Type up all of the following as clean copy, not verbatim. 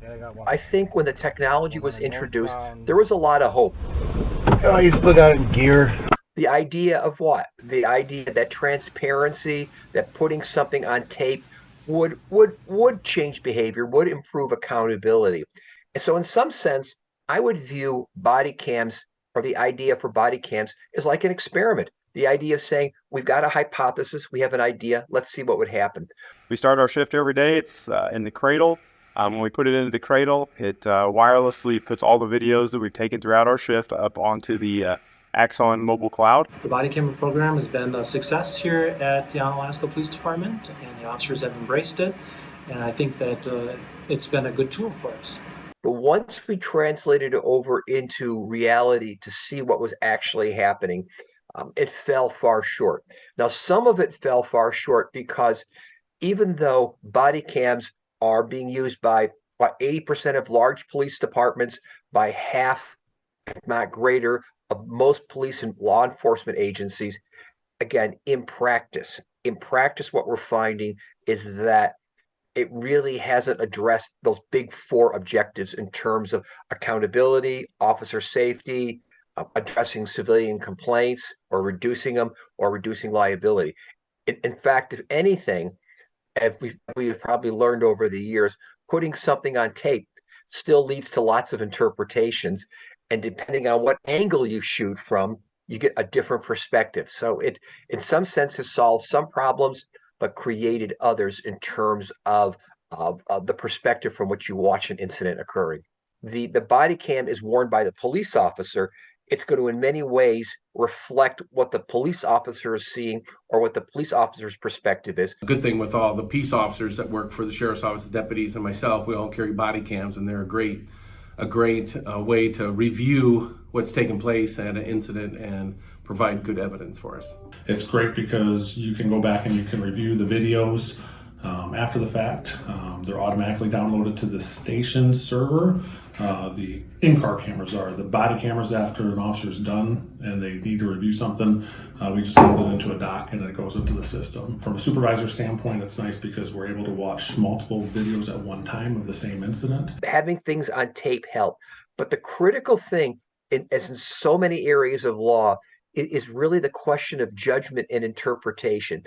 Yeah, I got one. I think when the technology One on was the introduced, northbound. there was a lot of hope. Oh, you still got it in gear. The idea of what? The idea that transparency, that putting something on tape would change behavior, would improve accountability. And so in some sense, I would view body cams or the idea for body cams is like an experiment. The idea of saying, we've got a hypothesis, we have an idea, let's see what would happen. We start our shift every day. It's in the cradle. When we put it into the cradle, it wirelessly puts all the videos that we've taken throughout our shift up onto the Axon mobile cloud. The body camera program has been a success here at the Onalaska Police Department, and the officers have embraced it. And I think that it's been a good tool for us. But once we translated it over into reality to see what was actually happening, it fell far short. Now, some of it fell far short because even though body cams are being used by about 80% of large police departments, by half, if not greater, of most police and law enforcement agencies, again, in practice, what we're finding is that it really hasn't addressed those big four objectives in terms of accountability, officer safety, addressing civilian complaints, or reducing them, or reducing liability. In fact, if anything, as we've probably learned over the years, putting something on tape still leads to lots of interpretations. And depending on what angle you shoot from, you get a different perspective. So it, in some sense, has solved some problems, but created others in terms of the perspective from which you watch an incident occurring. The body cam is worn by the police officer. It's going to, in many ways, reflect what the police officer is seeing or what the police officer's perspective is. The good thing with all the peace officers that work for the sheriff's office, the deputies, and myself, we all carry body cams, and they're a great way to review what's taken place at an incident and provide good evidence for us. It's great because you can go back and you can review the videos after the fact. They're automatically downloaded to the station server. The in-car cameras are. The body cameras, after an officer's done and they need to review something, we just load it into a dock and it goes into the system. From a supervisor standpoint, it's nice because we're able to watch multiple videos at one time of the same incident. Having things on tape help, but the critical thing, as in so many areas of law, is really the question of judgment and interpretation.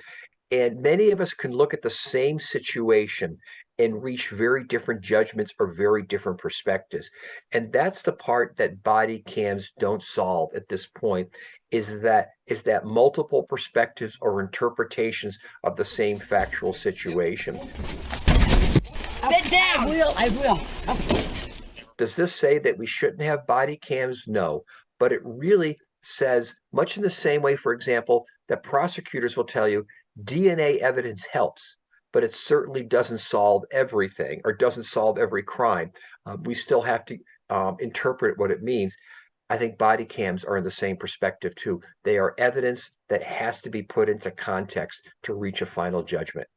And many of us can look at the same situation and reach very different judgments or very different perspectives. And that's the part that body cams don't solve at this point, is that multiple perspectives or interpretations of the same factual situation. Sit down. I will. Okay. Does this say that we shouldn't have body cams? No, but it really says, much in the same way, for example, that prosecutors will tell you DNA evidence helps, but it certainly doesn't solve everything or doesn't solve every crime. We still have to interpret what it means. I think body cams are in the same perspective too. They are evidence that has to be put into context to reach a final judgment.